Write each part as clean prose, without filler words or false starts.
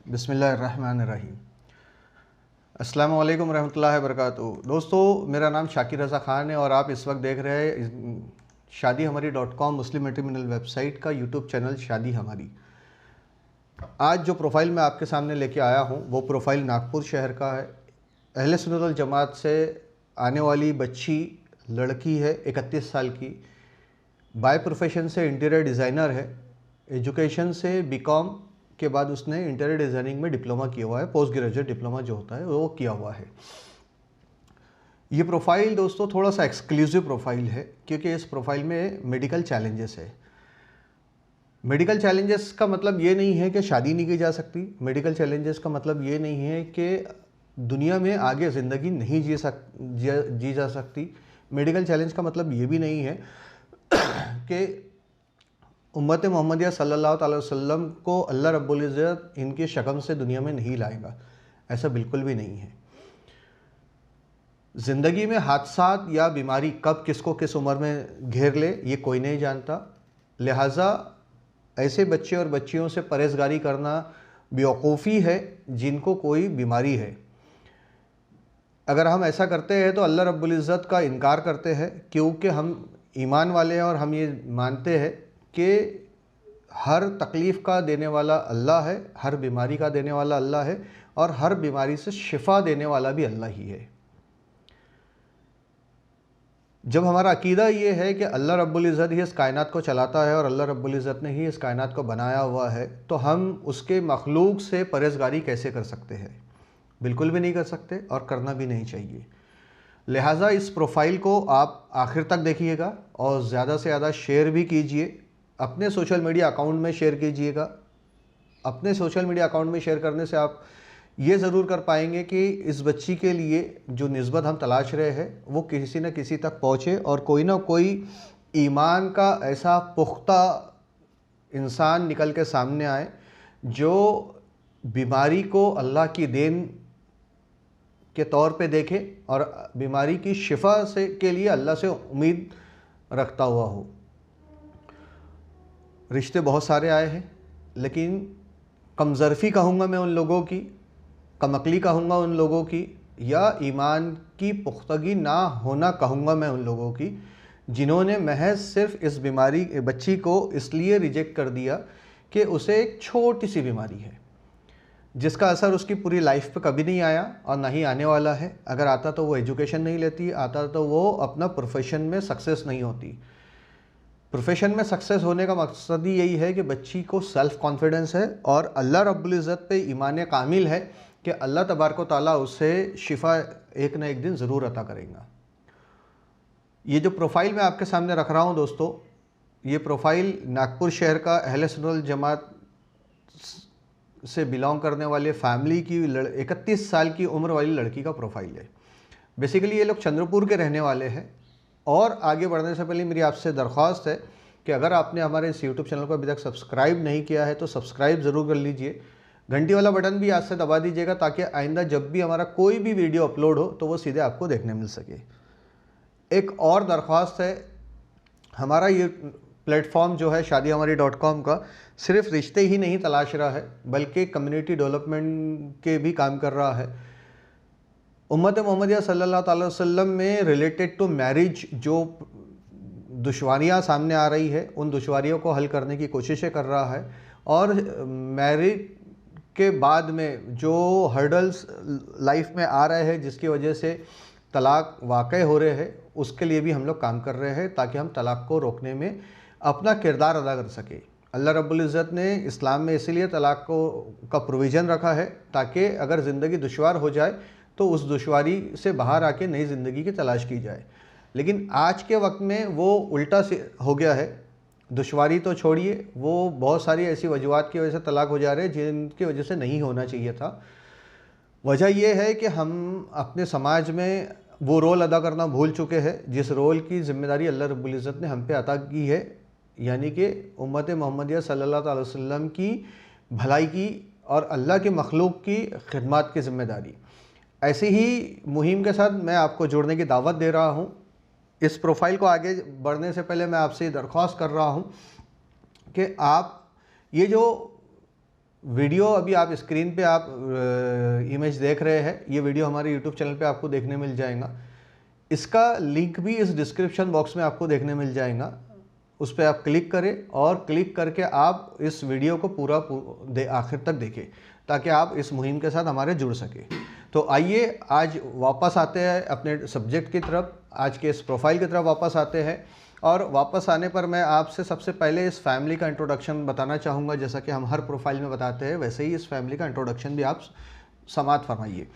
बिस्मिल्लाहिर्रहमानिर्रहीम। अस्सलामु अलैकुम रहमतुल्लाहि वबरकातुहू। दोस्तों, मेरा नाम शाकिर रज़ा ख़ान है और आप इस वक्त देख रहे हैं शादी हमारी .com मुस्लिम मैट्रिमोनियल वेबसाइट का यूट्यूब चैनल शादी हमारी। आज जो प्रोफाइल मैं आपके सामने लेके आया हूँ वो प्रोफाइल नागपुर शहर का है। अहले सुन्नत वल जमात से आने वाली बच्ची लड़की है, 31 साल की। बाय प्रोफेशन से इंटीरियर डिज़ाइनर है। एजुकेशन से बीकॉम के बाद उसने इंटीरियर डिज़ाइनिंग में डिप्लोमा किया हुआ है, पोस्ट ग्रेजुएट डिप्लोमा जो होता है वो किया हुआ है। ये प्रोफाइल दोस्तों थोड़ा सा एक्सक्लूसिव प्रोफाइल है क्योंकि इस प्रोफाइल में मेडिकल चैलेंजेस है। मेडिकल चैलेंजेस का मतलब ये नहीं है कि शादी नहीं की जा सकती। मेडिकल चैलेंजेस का मतलब ये नहीं है कि दुनिया में आगे ज़िंदगी नहीं जी जा सकती। मेडिकल चैलेंज का मतलब ये भी नहीं है कि उम्मत मोहम्मदिया सल्लल्लाहु अलैहि वसल्लम को अल्लाह रब्बुल इज़्ज़त इनकी शकम से दुनिया में नहीं लाएगा, ऐसा बिल्कुल भी नहीं है। ज़िंदगी में हादसात या बीमारी कब किसको किस उम्र में घेर ले ये कोई नहीं जानता। लिहाजा ऐसे बच्चे और बच्चियों से परहेज़गारी करना बेवकूफ़ी है जिनको कोई बीमारी है। अगर हम ऐसा करते हैं तो अल्लाह रब्बुल इज़्ज़त का इनकार करते हैं, क्योंकि हम ईमान वाले हैं और हम ये मानते हैं कि हर तकलीफ़ का देने वाला अल्लाह है, हर बीमारी का देने वाला अल्लाह है और हर बीमारी से शिफा देने वाला भी अल्लाह ही है। जब हमारा अकीदा ये है कि अल्लाह रब्बुल इज़्ज़त ही इस कायनात को चलाता है और अल्लाह रब्बुल इज़्ज़त ने ही इस कायनात को बनाया हुआ है, तो हम उसके मखलूक से परहेज़गारी कैसे कर सकते हैं? बिल्कुल भी नहीं कर सकते और करना भी नहीं चाहिए। लिहाजा इस प्रोफाइल को आप आखिर तक देखिएगा और ज़्यादा से ज़्यादा शेयर भी कीजिए। अपने सोशल मीडिया अकाउंट में शेयर कीजिएगा। अपने सोशल मीडिया अकाउंट में शेयर करने से आप ये ज़रूर कर पाएंगे कि इस बच्ची के लिए जो निस्बत हम तलाश रहे हैं वो किसी न किसी तक पहुँचे और कोई ना कोई ईमान का ऐसा पुख्ता इंसान निकल के सामने आए जो बीमारी को अल्लाह की देन के तौर पे देखे और बीमारी की शिफा से के लिए अल्लाह से उम्मीद रखता हुआ हो। रिश्ते बहुत सारे आए हैं, लेकिन कमज़रफ़ी कहूँगा मैं उन लोगों की, कमअक्ली कहूँगा उन लोगों की, या ईमान की पुख्तगी ना होना कहूँगा मैं उन लोगों की, जिन्होंने महज सिर्फ इस बीमारी बच्ची को इसलिए रिजेक्ट कर दिया कि उसे एक छोटी सी बीमारी है जिसका असर उसकी पूरी लाइफ पे कभी नहीं आया और ना ही आने वाला है। अगर आता तो वो एजुकेशन नहीं लेती, आता तो वो अपना प्रोफेशन में सक्सेस नहीं होती। प्रोफेशन में सक्सेस होने का मकसद ही यही है कि बच्ची को सेल्फ़ कॉन्फिडेंस है और अल्लाह रब्बुल इज़्ज़त पे ईमान कामिल है कि अल्लाह तबारक व तआला उसे शिफा एक न एक दिन ज़रूर अता करेगा। ये जो प्रोफाइल मैं आपके सामने रख रहा हूँ दोस्तों, ये प्रोफाइल नागपुर शहर का अहले सुन्नत वल जमात से बिलोंग करने वाले फैमिली की 31 साल की उम्र वाली लड़की का प्रोफाइल है। बेसिकली ये लोग चंद्रपुर के रहने वाले हैं। और आगे बढ़ने से पहले मेरी आपसे दरख्वास्त है कि अगर आपने हमारे इस यूट्यूब चैनल को अभी तक सब्सक्राइब नहीं किया है तो सब्सक्राइब ज़रूर कर लीजिए। घंटी वाला बटन भी आज से दबा दीजिएगा ताकि आइंदा जब भी हमारा कोई भी वीडियो अपलोड हो तो वो सीधे आपको देखने मिल सके। एक और दरख्वास्त है, हमारा ये प्लेटफॉर्म जो है शादी हमारी .com का सिर्फ रिश्ते ही नहीं तलाश रहा है बल्कि कम्युनिटी डेवलपमेंट के भी काम कर रहा है। उम्मत मोहम्मदिया सल्लल्लाहु अलैहि वसल्लम में रिलेटेड टू मैरिज जो दुश्वारियाँ सामने आ रही है उन दुश्वारियों को हल करने की कोशिशें कर रहा है और मैरिज के बाद में जो हर्डल्स लाइफ में आ रहे हैं जिसकी वजह से तलाक वाक़ई हो रहे हैं उसके लिए भी हम लोग काम कर रहे हैं ताकि हम तलाक को रोकने में अपना किरदार अदा कर सके। अल्लाह रब्बुल इज़्ज़त ने इस्लाम में इसीलिए तलाक का प्रोविज़न रखा है ताकि अगर ज़िंदगी दुश्वार हो जाए तो उस दुश्वारी से बाहर आके नई ज़िंदगी की तलाश की जाए। लेकिन आज के वक्त में वो उल्टा से हो गया है। दुश्वारी तो छोड़िए, वो बहुत सारी ऐसी वजूहात की वजह से तलाक हो जा रहे हैं जिनकी वजह से नहीं होना चाहिए था। वजह यह है कि हम अपने समाज में वो रोल अदा करना भूल चुके हैं जिस रोल की ज़िम्मेदारी अल्लाह रब्बुल इज़्ज़त ने हम पे अता की है, यानी कि उम्मत मोहम्मदिया सल्लल्लाहु अलैहि वसल्लम की भलाई की और अल्लाह के मखलूक की खिदमत की ज़िम्मेदारी। ऐसी ही मुहिम के साथ मैं आपको जुड़ने की दावत दे रहा हूँ। इस प्रोफाइल को आगे बढ़ने से पहले मैं आपसे दरख्वास्त कर रहा हूँ कि आप ये जो वीडियो अभी आप स्क्रीन पे आप इमेज देख रहे हैं, ये वीडियो हमारे यूट्यूब चैनल पे आपको देखने मिल जाएगा। इसका लिंक भी इस डिस्क्रिप्शन बॉक्स में आपको देखने मिल जाएगा। उस पर आप क्लिक करें और क्लिक करके आप इस वीडियो को पूरा आखिर तक देखें ताकि आप इस मुहिम के साथ हमारे जुड़ सके। तो आइए आज वापस आते हैं अपने सब्जेक्ट की तरफ, आज के इस प्रोफाइल की तरफ वापस आते हैं। और वापस आने पर मैं आपसे सबसे पहले इस फैमिली का इंट्रोडक्शन बताना चाहूँगा। जैसा कि हम हर प्रोफाइल में बताते हैं वैसे ही इस फैमिली का इंट्रोडक्शन भी आप समाप्त फरमाइए।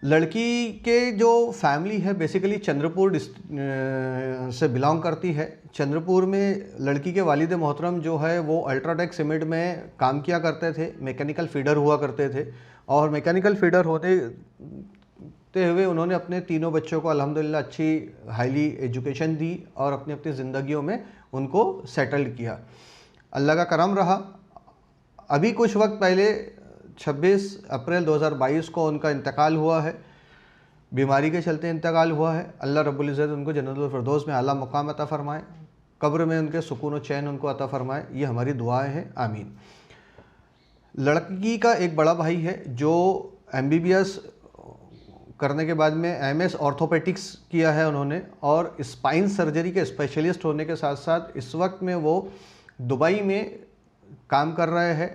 लड़की के जो फैमिली है बेसिकली चंद्रपुर से बिलोंग करती है। चंद्रपुर में लड़की के वालिद मोहतरम जो है वो अल्ट्राटेक सीमेंट में काम किया करते थे, मैकेनिकल फीडर हुआ करते थे। और मैकेनिकल फीडर होते हुए उन्होंने अपने तीनों बच्चों को अल्हम्दुलिल्लाह अच्छी हाईली एजुकेशन दी और अपनी अपनी ज़िंदगियों में उनको सेटल्ड किया। अल्लाह का करम रहा। अभी कुछ वक्त पहले 26 अप्रैल 2022 को उनका इंतकाल हुआ है, बीमारी के चलते इंतकाल हुआ है। अल्लाह रब्बुल इज़्ज़त उनको जन्नतुल फिरदौस में आला मकाम अता फ़रमाए, कब्र में उनके सुकून और चैन उनको अता फ़रमाए, ये हमारी दुआएं हैं, आमीन। लड़की का एक बड़ा भाई है जो MBBS करने के बाद में MS ऑर्थोपेडिक्स किया है उन्होंने, और स्पाइन सर्जरी के स्पेशलिस्ट होने के साथ साथ इस वक्त में वो दुबई में काम कर रहे हैं,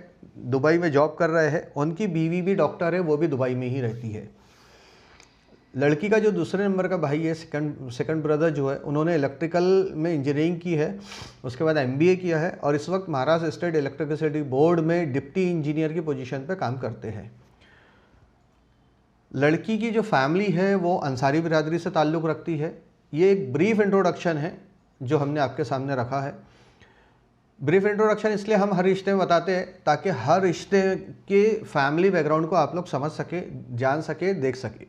दुबई में जॉब कर रहे हैं। उनकी बीवी भी डॉक्टर है, वो भी दुबई में ही रहती है। लड़की का जो दूसरे नंबर का भाई है, सेकंड ब्रदर जो है, उन्होंने इलेक्ट्रिकल में इंजीनियरिंग की है, उसके बाद MBA किया है और इस वक्त महाराष्ट्र स्टेट इलेक्ट्रिसिटी बोर्ड में डिप्टी इंजीनियर की पोजीशन पे काम करते हैं। लड़की की जो फैमिली है वो अंसारी बिरादरी से ताल्लुक़ रखती है। ये एक ब्रीफ इंट्रोडक्शन है जो हमने आपके सामने रखा है। ब्रीफ इंट्रोडक्शन इसलिए हम हर रिश्ते में बताते हैं ताकि हर रिश्ते के फैमिली बैकग्राउंड को आप लोग समझ सके, जान सके, देख सके।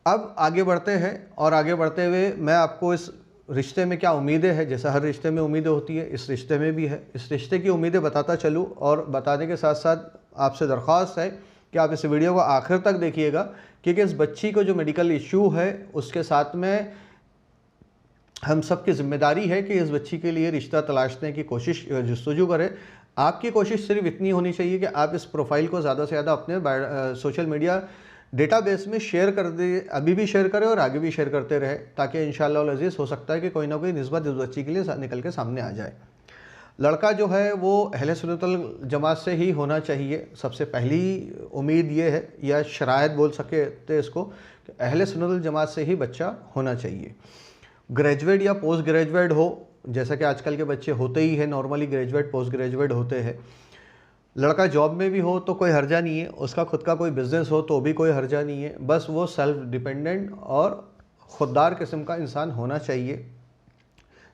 अब आगे बढ़ते हैं और आगे बढ़ते हुए मैं आपको इस रिश्ते में क्या उम्मीदें हैं, जैसा हर रिश्ते में उम्मीदें होती है इस रिश्ते में भी है, इस रिश्ते की उम्मीदें बताता चलूँ। और बताने के साथ साथ आपसे दरख्वास्त है कि आप इस वीडियो को आखिर तक देखिएगा, क्योंकि इस बच्ची को जो मेडिकल इशू है उसके साथ में हम सब की जिम्मेदारी है कि इस बच्ची के लिए रिश्ता तलाशने की कोशिश जस्तजू करें। आपकी कोशिश सिर्फ इतनी होनी चाहिए कि आप इस प्रोफाइल को ज़्यादा से ज़्यादा अपने सोशल मीडिया डेटाबेस में शेयर कर दे, अभी भी शेयर करें और आगे भी शेयर करते रहे, ताकि इंशाअल्लाह अज़ीज़ हो सकता है कि कोई ना कोई निस्बत इस बच्ची के लिए निकल के सामने आ जाए। लड़का जो है वो अहले सुन्नतल जमात से ही होना चाहिए। सबसे पहली उम्मीद ये है, या शरायत बोल सके थे इसको, कि अहले सुन्नतल जमात से ही बच्चा होना चाहिए। ग्रेजुएट या पोस्ट ग्रेजुएट हो, जैसा कि आजकल के बच्चे होते ही हैं, नॉर्मली ग्रेजुएट पोस्ट ग्रेजुएट होते हैं। लड़का जॉब में भी हो तो कोई हर्जा नहीं है, उसका खुद का कोई बिज़नेस हो तो भी कोई हर्जा नहीं है, बस वो सेल्फ डिपेंडेंट और खुददार किस्म का इंसान होना चाहिए।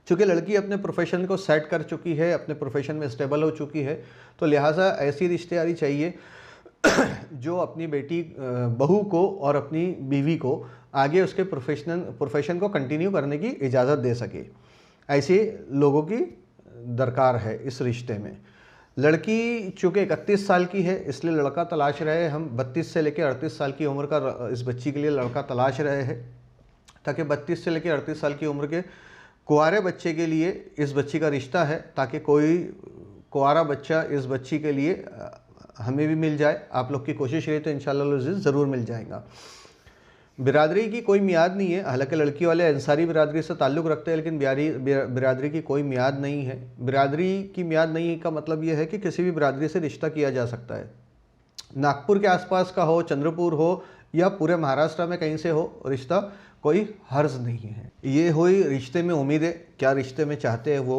चूँकि लड़की अपने प्रोफेशन को सेट कर चुकी है, अपने प्रोफेशन में स्टेबल हो चुकी है, तो लिहाजा ऐसी रिश्तेदारी चाहिए जो अपनी बेटी बहू को और अपनी बीवी को आगे उसके प्रोफेशन को कंटिन्यू करने की इजाज़त दे सके। ऐसे लोगों की दरकार है इस रिश्ते में। लड़की चूँकि 31 साल की है, इसलिए लड़का तलाश रहे हैं हम। 32 से लेकर 38 साल की उम्र का इस बच्ची के लिए लड़का तलाश रहे हैं, ताकि 32 से लेकर 38 साल की उम्र के कुंवारे बच्चे के लिए इस बच्ची का रिश्ता है, ताकि कोई कुंवारा बच्चा इस बच्ची के लिए हमें भी मिल जाए। आप लोग की कोशिश रही तो इंशाअल्लाह ज़रूर मिल जाएगा। बिरादरी की कोई मियाद नहीं है, हालांकि लड़की वाले अंसारी बिरादरी से ताल्लुक़ रखते हैं, लेकिन बिरादरी की कोई मियाद नहीं है। बिरादरी की मियाद नहीं का मतलब ये है कि किसी भी बिरादरी से रिश्ता किया जा सकता है। नागपुर के आसपास का हो, चंद्रपुर हो या पूरे महाराष्ट्र में कहीं से हो, रिश्ता कोई हर्ज नहीं है। ये हुई रिश्ते में उम्मीदें, क्या रिश्ते में चाहते हैं वो।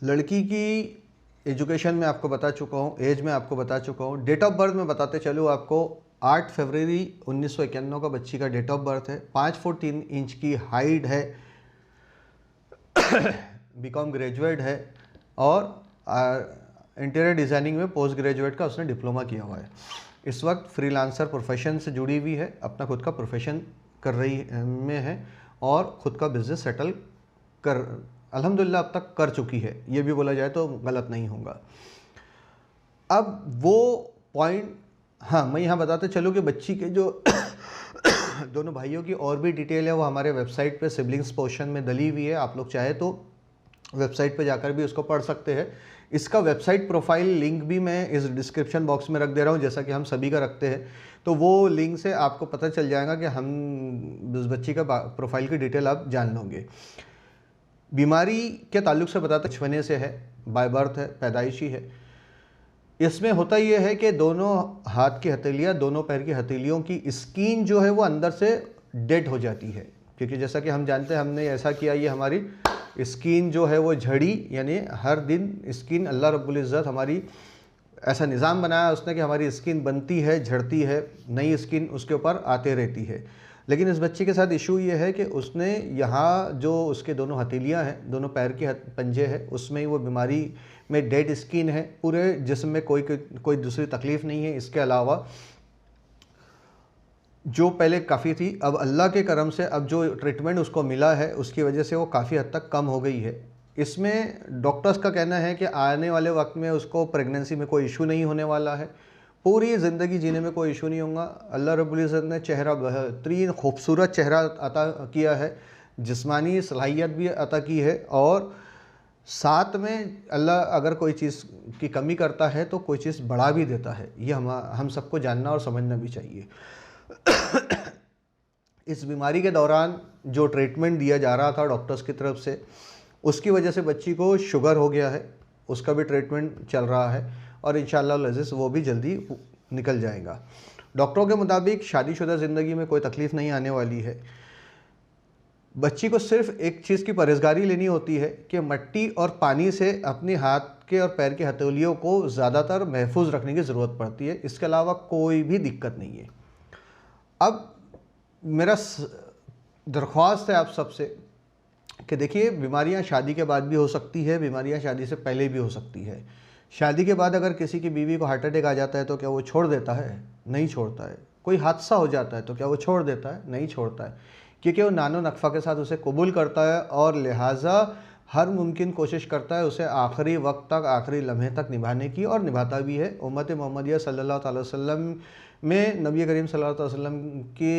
लड़की की एजुकेशन में आपको बता चुका हूँ, एज में आपको बता चुका हूँ, डेट ऑफ बर्थ में बताते चलूँ आपको। 8 फरवरी 1991 का बच्ची का डेट ऑफ बर्थ है। 5 फुट 3 इंच की हाइट है। बीकॉम ग्रेजुएट है और इंटीरियर डिज़ाइनिंग में पोस्ट ग्रेजुएट का उसने डिप्लोमा किया हुआ है। इस वक्त फ्रीलांसर प्रोफेशन से जुड़ी हुई है, अपना खुद का प्रोफेशन कर रही में है और ख़ुद का बिज़नेस सेटल कर अल्हम्दुलिल्लाह अब तक कर चुकी है, ये भी बोला जाए तो गलत नहीं होगा। अब वो पॉइंट, हाँ मैं यहाँ बताते चलूँ कि बच्ची के जो दोनों भाइयों की और भी डिटेल है वो हमारे वेबसाइट पे सिबलिंग्स पोर्शन में डली हुई है। आप लोग चाहे तो वेबसाइट पे जाकर भी उसको पढ़ सकते हैं। इसका वेबसाइट प्रोफाइल लिंक भी मैं इस डिस्क्रिप्शन बॉक्स में रख दे रहा हूँ, जैसा कि हम सभी का रखते हैं। तो वो लिंक से आपको पता चल जाएगा कि हम उस बच्ची का प्रोफाइल की डिटेल आप जान लोगे। बीमारी के ताल्लुक से बताते बचपने से है, बाय बर्थ है, पैदाइशी है। इसमें होता यह है कि दोनों हाथ की हथेलियाँ, दोनों पैर की हथेलियों की स्किन जो है वो अंदर से डेड हो जाती है, क्योंकि जैसा कि हम जानते हैं हमने ऐसा किया, ये हमारी स्किन जो है वो झड़ी, यानी हर दिन स्किन अल्लाह रब्बुल इज़्ज़त हमारी ऐसा निज़ाम बनाया उसने कि हमारी स्किन बनती है, झड़ती है, नई स्किन उसके ऊपर आते रहती है। लेकिन इस बच्चे के साथ इशू ये है कि उसने यहाँ जो उसके दोनों हथेलियाँ हैं, दोनों पैर के पंजे हैं, उसमें वो बीमारी में डेड स्किन है, पूरे जिस्म में कोई दूसरी तकलीफ़ नहीं है। इसके अलावा जो पहले काफ़ी थी, अब अल्लाह के करम से अब जो ट्रीटमेंट उसको मिला है उसकी वजह से वो काफ़ी हद तक कम हो गई है। इसमें डॉक्टर्स का कहना है कि आने वाले वक्त में उसको प्रेगनेंसी में कोई इशू नहीं होने वाला है, पूरी ज़िंदगी जीने में कोई इशू नहीं होगा। अल्लाह रब्बुल इज़्ज़त ने चेहरा बेहतरीन खूबसूरत चेहरा अता किया है, जिस्मानी सलाहियत भी अता की है, और साथ में अल्लाह अगर कोई चीज़ की कमी करता है तो कोई चीज़ बढ़ा भी देता है। ये हम सबको जानना और समझना भी चाहिए। इस बीमारी के दौरान जो ट्रीटमेंट दिया जा रहा था डॉक्टर्स की तरफ से, उसकी वजह से बच्ची को शुगर हो गया है, उसका भी ट्रीटमेंट चल रहा है और इंशाअल्लाह अज़ीज़ वो भी जल्दी निकल जाएगा। डॉक्टरों के मुताबिक शादीशुदा ज़िंदगी में कोई तकलीफ़ नहीं आने वाली है। बच्ची को सिर्फ एक चीज़ की परहेज़गारी लेनी होती है कि मिट्टी और पानी से अपने हाथ के और पैर की हथेलियों को ज़्यादातर महफूज रखने की ज़रूरत पड़ती है। इसके अलावा कोई भी दिक्कत नहीं है। अब मेरा दरख्वास्त है आप सबसे कि देखिए, बीमारियां शादी के बाद भी हो सकती है, बीमारियां शादी से पहले भी हो सकती है। शादी के बाद अगर किसी की बीवी को हार्ट अटैक आ जाता है तो क्या वो छोड़ देता है? नहीं छोड़ता है। कोई हादसा हो जाता है तो क्या वो छोड़ देता है? नहीं छोड़ता है, क्योंकि वो नानो नक्फ़ा के साथ उसे कबूल करता है और लिहाजा हर मुमकिन कोशिश करता है उसे आखिरी वक्त तक, आखिरी लम्हे तक निभाने की, और निभाता भी है। उम्मत मोहम्मदिया सल्लल्लाहु अलैहि वसल्लम में नबी करीम सल्लल्लाहु अलैहि वसल्लम की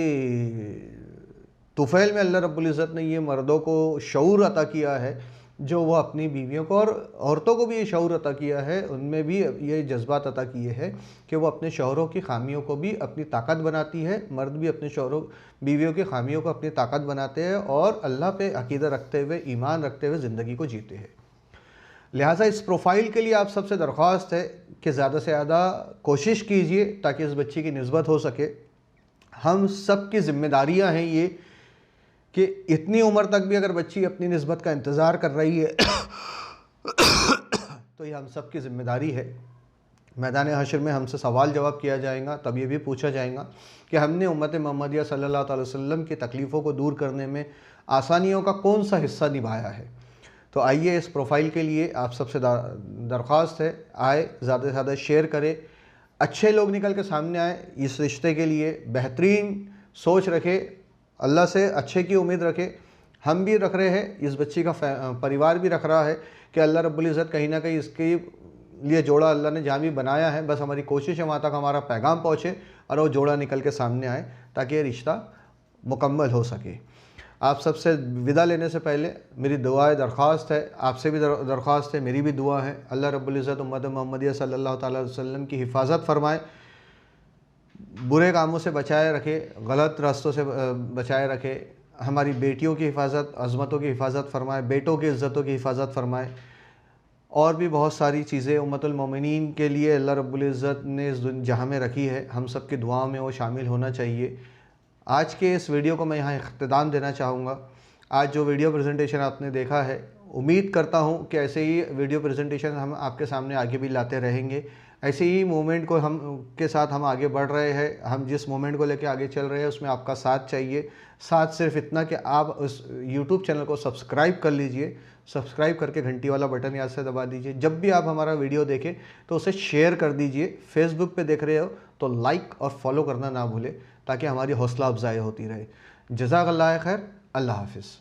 तुफ़ैल में अल्लाह रब्बुल इज़्ज़त ने ये मर्दों को शऊर अता किया है, जो वो अपनी बीवियों को, और औरतों को भी ये शऊर अता किया है, उनमें भी ये जज्बात अता किए हैं कि वो अपने शौहरों की खामियों को भी अपनी ताकत बनाती है। मर्द भी अपने शौहरों बीवियों की खामियों को अपनी ताकत बनाते हैं और अल्लाह पे अकीदा रखते हुए, ईमान रखते हुए ज़िंदगी को जीते हैं। लिहाजा इस प्रोफाइल के लिए आप सबसे दरख्वास्त है कि ज़्यादा से ज़्यादा कोशिश कीजिए ताकि इस बच्ची की निस्बत हो सके। हम सब की ज़िम्मेदारियाँ हैं ये कि इतनी उम्र तक भी अगर बच्ची अपनी निस्बत का इंतज़ार कर रही है तो ये हम सब की ज़िम्मेदारी है। मैदान हशर में हमसे सवाल जवाब किया जाएगा, तब ये भी पूछा जाएगा कि हमने उम्मत मोहम्मदिया सल्लल्लाहु अलैहि वसल्लम की तकलीफ़ों को दूर करने में आसानियों का कौन सा हिस्सा निभाया है। तो आइए, इस प्रोफाइल के लिए आप सबसे दरख्वास्त है, आए ज़्यादा से ज़्यादा शेयर करें, अच्छे लोग निकल के सामने आए, इस रिश्ते के लिए बेहतरीन सोच रखें, अल्लाह से अच्छे की उम्मीद रखें। हम भी रख रहे हैं, इस बच्ची का परिवार भी रख रहा है कि अल्लाह रब्बुल इज़्ज़त कहीं ना कहीं इसके लिए जोड़ा अल्लाह ने जहाँ भी बनाया है, बस हमारी कोशिश है वहाँ तक हमारा पैगाम पहुँचे और वो जोड़ा निकल के सामने आए ताकि ये रिश्ता मुकम्मल हो सके। आप सबसे विदा लेने से पहले मेरी दुआ दरख्वास्त है, आपसे भी दरख्वास्त है, मेरी भी दुआ है, अल्लाह रब्बुल इज़्ज़त उम्मत मोहम्मदिया सल्लल्लाहु अलैहि वसल्लम की हिफाजत फरमाए, बुरे कामों से बचाए रखे, गलत रास्तों से बचाए रखे, हमारी बेटियों की हिफाजत, अज़मतों की हिफाजत फरमाए, बेटों की इज़्ज़तों की हिफाजत फरमाए, और भी बहुत सारी चीज़ें उम्मतुल मोमिनीन के लिए अल्लाह रब्बुल इज़्ज़त ने इस जहाँ में रखी है, हम सब की दुआओं में वो शामिल होना चाहिए। आज के इस वीडियो को मैं यहाँ इख्तिताम देना चाहूँगा। आज जो वीडियो प्रेजेंटेशन आपने देखा है, उम्मीद करता हूँ कि ऐसे ही वीडियो प्रेजेंटेशन हम आपके सामने आगे भी लाते रहेंगे। ऐसे ही मूवमेंट को हम के साथ हम आगे बढ़ रहे हैं। हम जिस मूवमेंट को लेकर आगे चल रहे हैं उसमें आपका साथ चाहिए। साथ सिर्फ इतना कि आप उस YouTube चैनल को सब्सक्राइब कर लीजिए, सब्सक्राइब करके घंटी वाला बटन याद से दबा दीजिए। जब भी आप हमारा वीडियो देखें तो उसे शेयर कर दीजिए। फेसबुक पे देख रहे हो तो लाइक और फॉलो करना ना भूलें ताकि हमारी हौसला अफजाई होती रहे। जज़ाकल्लाह खैर। अल्लाह हाफ़िज़।